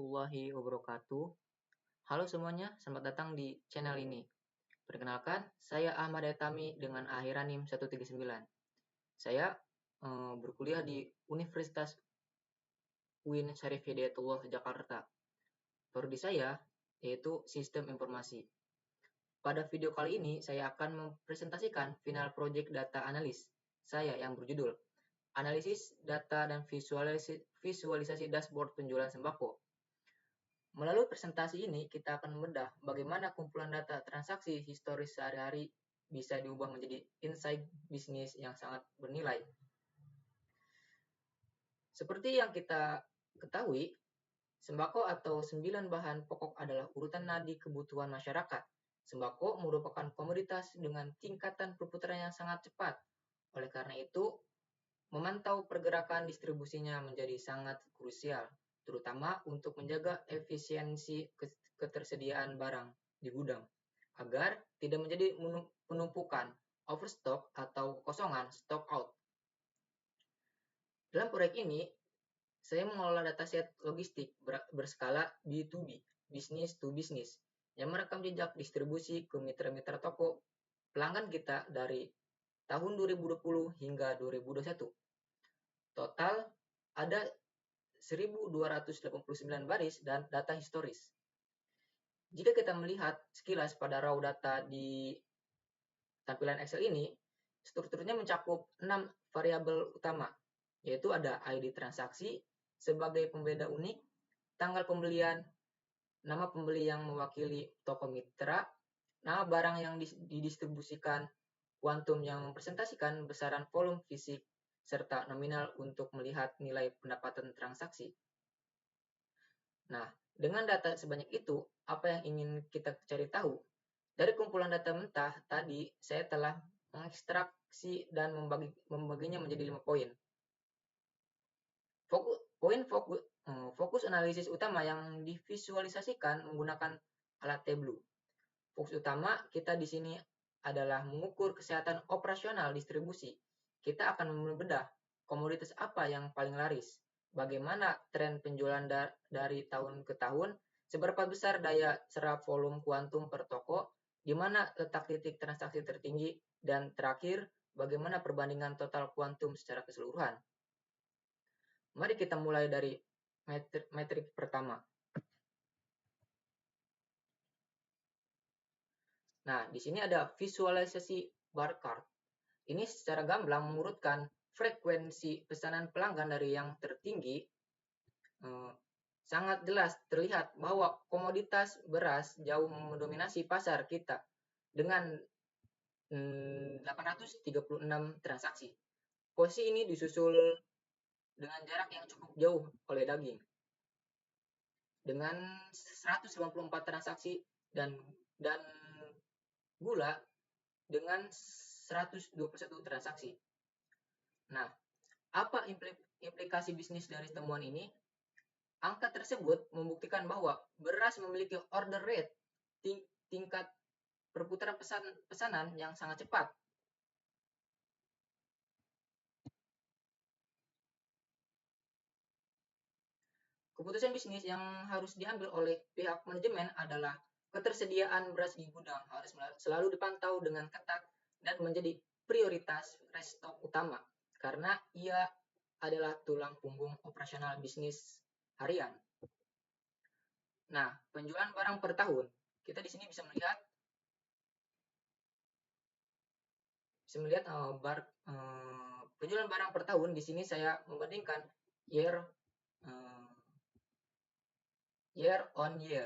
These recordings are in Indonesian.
warahmatullahi wabarakatuh. Halo semuanya, selamat datang di channel ini. Perkenalkan, saya Ahmad Etami dengan akhiran NIM 139. Saya berkuliah di Universitas UIN Syarif Hidayatullah Jakarta. Prodi saya yaitu Sistem Informasi. Pada video kali ini, saya akan mempresentasikan final project data analis saya yang berjudul Analisis Data dan Visualisasi Dashboard Penjualan Sembako. Melalui presentasi ini, kita akan membedah bagaimana kumpulan data transaksi historis sehari-hari bisa diubah menjadi insight bisnis yang sangat bernilai. Seperti yang kita ketahui, sembako atau 9 bahan pokok adalah urutan nadi kebutuhan masyarakat. Sembako merupakan komoditas dengan tingkatan perputaran yang sangat cepat. Oleh karena itu, memantau pergerakan distribusinya menjadi sangat krusial, terutama untuk menjaga efisiensi ketersediaan barang di gudang, agar tidak menjadi penumpukan, overstock, atau kekosongan stock out. Dalam proyek ini, saya mengelola dataset logistik berskala B2B, business to business, yang merekam jejak distribusi ke mitra-mitra toko pelanggan kita dari tahun 2020 hingga 2021. Total ada 1.289 baris dan data historis. Jika kita melihat sekilas pada raw data di tampilan Excel ini, strukturnya mencakup 6 variabel utama, yaitu ada ID transaksi sebagai pembeda unik, tanggal pembelian, nama pembeli yang mewakili toko mitra, nama barang yang didistribusikan, kuantum yang mempresentasikan besaran volume fisik, serta nominal untuk melihat nilai pendapatan transaksi. Nah, dengan data sebanyak itu, apa yang ingin kita cari tahu? Dari kumpulan data mentah tadi, saya telah mengekstraksi dan membaginya menjadi 5 poin. Fokus analisis utama yang divisualisasikan menggunakan alat Tableau. Fokus utama kita di sini adalah mengukur kesehatan operasional distribusi. Kita akan membedah komoditas apa yang paling laris, bagaimana tren penjualan dari tahun ke tahun, seberapa besar daya serap volume kuantum per toko, di mana letak titik transaksi tertinggi, dan terakhir, bagaimana perbandingan total kuantum secara keseluruhan. Mari kita mulai dari metrik pertama. Nah, di sini ada visualisasi bar chart. Ini secara gamblang mengurutkan frekuensi pesanan pelanggan dari yang tertinggi. Sangat jelas terlihat bahwa komoditas beras jauh mendominasi pasar kita dengan 836 transaksi. Posisi ini disusul dengan jarak yang cukup jauh oleh daging dengan 194 transaksi dan gula dengan 121 transaksi. Nah, apa implikasi bisnis dari temuan ini? Angka tersebut membuktikan bahwa beras memiliki order rate, tingkat perputaran pesanan yang sangat cepat. Keputusan bisnis yang harus diambil oleh pihak manajemen adalah ketersediaan beras di gudang harus selalu dipantau dengan ketat dan menjadi prioritas restock utama karena ia adalah tulang punggung operasional bisnis harian. Nah, penjualan barang per tahun. Kita di sini bisa melihat penjualan barang per tahun. Di sini saya membandingkan year on year.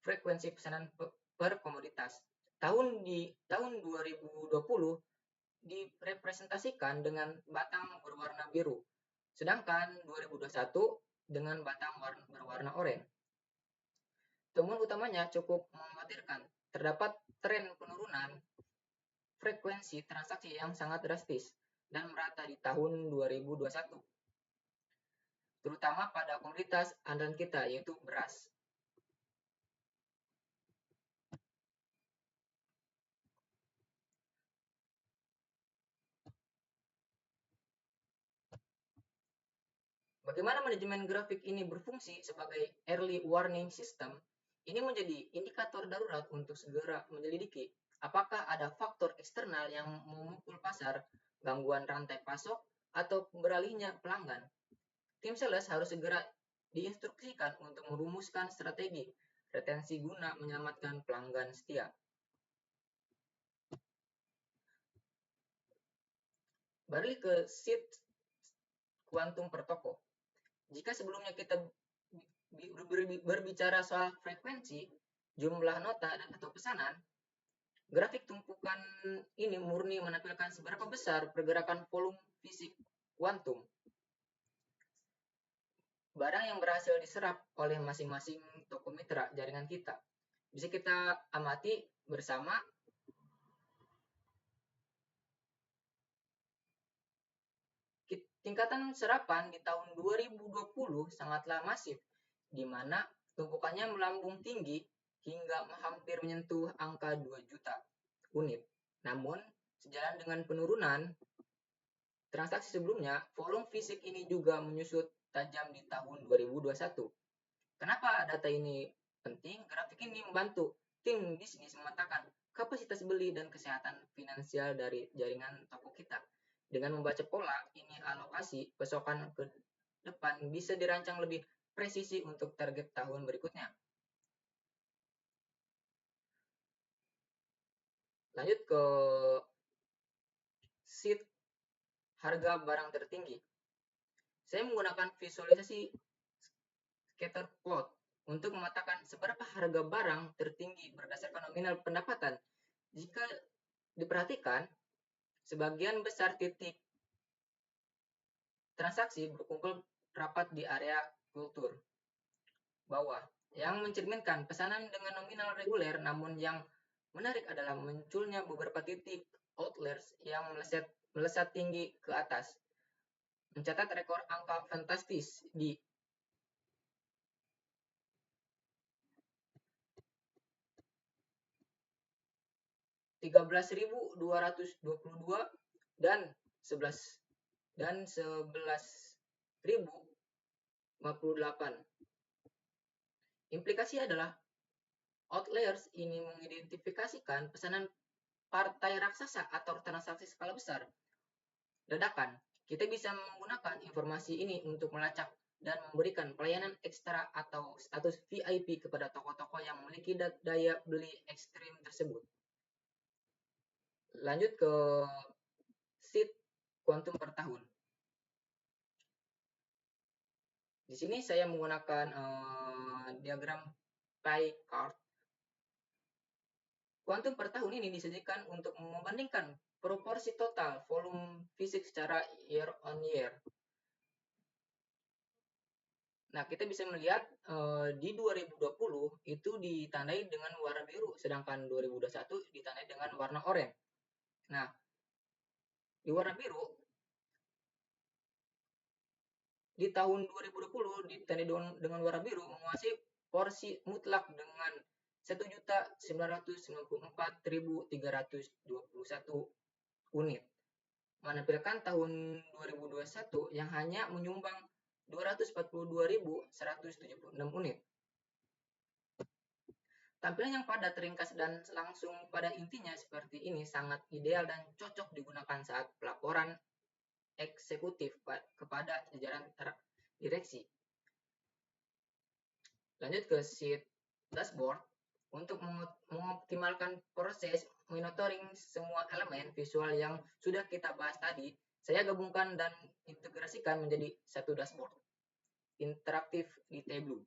Frekuensi pesanan per komoditas. Tahun 2020 direpresentasikan dengan batang berwarna biru, sedangkan 2021 dengan batang berwarna oranye. Temuan utamanya cukup mengkhawatirkan. Terdapat tren penurunan frekuensi transaksi yang sangat drastis dan merata di tahun 2021, terutama pada komoditas andalan kita yaitu beras. Bagaimana manajemen grafik ini berfungsi sebagai early warning system, ini menjadi indikator darurat untuk segera menyelidiki apakah ada faktor eksternal yang memukul pasar, gangguan rantai pasok, atau beralihnya pelanggan. Tim sales harus segera diinstruksikan untuk merumuskan strategi retensi guna menyelamatkan pelanggan setia. Balik ke sheet kuantum per toko. Jika sebelumnya kita berbicara soal frekuensi, jumlah nota atau pesanan, grafik tumpukan ini murni menampilkan seberapa besar pergerakan volume fisik kuantum barang yang berhasil diserap oleh masing-masing toko mitra jaringan kita. Bisa kita amati bersama. Tingkatan serapan di tahun 2020 sangatlah masif, di mana tumpukannya melambung tinggi hingga hampir menyentuh angka 2 juta unit. Namun, sejalan dengan penurunan transaksi sebelumnya, volume fisik ini juga menyusut tajam di tahun 2021. Kenapa data ini penting? Grafik ini membantu tim bisnis memetakan kapasitas beli dan kesehatan finansial dari jaringan toko kita. Dengan membaca pola ini, alokasi pasokan ke depan bisa dirancang lebih presisi untuk target tahun berikutnya. Lanjut ke sheet harga barang tertinggi. Saya menggunakan visualisasi scatter plot untuk memetakan seberapa harga barang tertinggi berdasarkan nominal pendapatan. Jika diperhatikan, sebagian besar titik transaksi berkumpul rapat di area kultur bawah, yang mencerminkan pesanan dengan nominal reguler, namun yang menarik adalah munculnya beberapa titik outliers yang melesat tinggi ke atas, mencatat rekor angka fantastis di 13.222 dan 11.058. Implikasi adalah outliers ini mengidentifikasikan pesanan partai raksasa atau transaksi skala besar dadakan. Kita bisa menggunakan informasi ini untuk melacak dan memberikan pelayanan ekstra atau status VIP kepada toko-toko yang memiliki daya beli ekstrim tersebut. Lanjut ke sheet kuantum per tahun. Di sini saya menggunakan diagram pie chart. Kuantum per tahun ini disajikan untuk membandingkan proporsi total volume fisik secara year on year. Nah, kita bisa melihat di 2020 itu ditandai dengan warna biru, sedangkan 2021 ditandai dengan warna oranye. Nah, di warna biru, di tahun 2020 ditandai dengan warna biru menguasai porsi mutlak dengan 1.994.321 unit, menampilkan tahun 2021 yang hanya menyumbang 242.176 unit. Tampilan yang padat, ringkas, dan langsung pada intinya seperti ini sangat ideal dan cocok digunakan saat pelaporan eksekutif kepada jajaran direksi. Lanjut ke sheet dashboard. Untuk mengoptimalkan proses monitoring semua elemen visual yang sudah kita bahas tadi, saya gabungkan dan integrasikan menjadi satu dashboard interaktif di Tableau.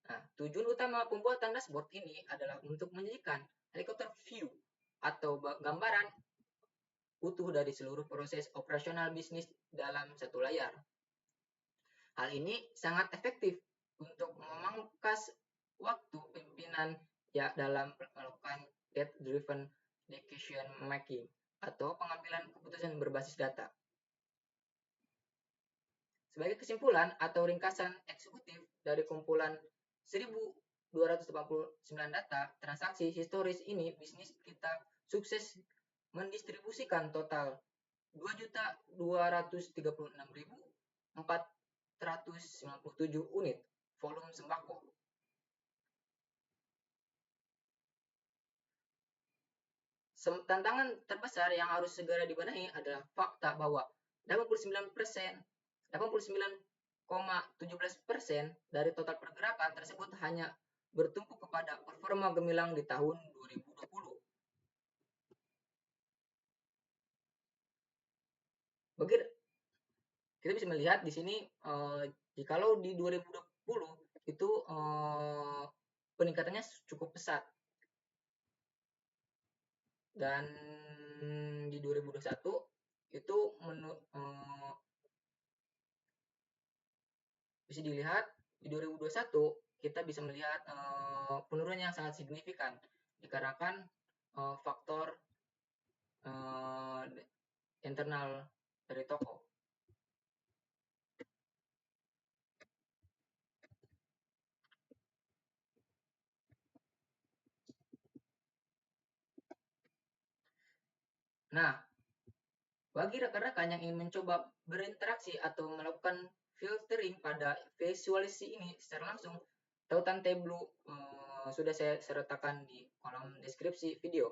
Nah, tujuan utama pembuatan dashboard ini adalah untuk menyajikan helikopter view atau gambaran utuh dari seluruh proses operasional bisnis dalam satu layar. Hal ini sangat efektif untuk memangkas waktu pimpinan dalam melakukan data-driven decision making atau pengambilan keputusan berbasis data. Sebagai kesimpulan atau ringkasan eksekutif dari kumpulan 1.289 data transaksi historis ini, bisnis kita sukses mendistribusikan total 2.236.400 497 unit volume sembako. Tantangan terbesar yang harus segera dibenahi adalah fakta bahwa 89,17% dari total pergerakan tersebut hanya bertumpu kepada performa gemilang di tahun 2020. Kita bisa melihat di sini jikalau di 2020 itu peningkatannya cukup pesat, dan di 2021 itu bisa dilihat di 2021 kita bisa melihat penurunan yang sangat signifikan dikarenakan faktor internal dari toko. Nah, bagi rekan-rekan yang ingin mencoba berinteraksi atau melakukan filtering pada visualisasi ini secara langsung, tautan Tableau sudah saya sertakan di kolom deskripsi video.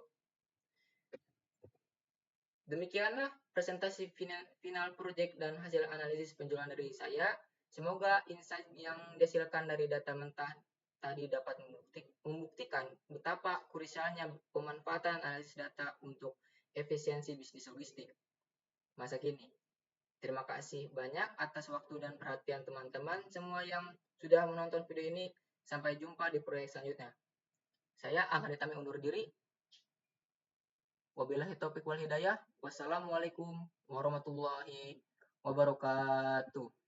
Demikianlah presentasi final project dan hasil analisis penjualan dari saya. Semoga insight yang dihasilkan dari data mentah tadi dapat membuktikan betapa krusialnya pemanfaatan analisis data untuk efisiensi bisnis logistik masa kini. Terima kasih banyak atas waktu dan perhatian teman-teman semua yang sudah menonton video ini. Sampai jumpa di proyek selanjutnya. Saya Ahmad Tami undur diri. Wabillahi taufiq wal hidayah. Wassalamualaikum warahmatullahi wabarakatuh.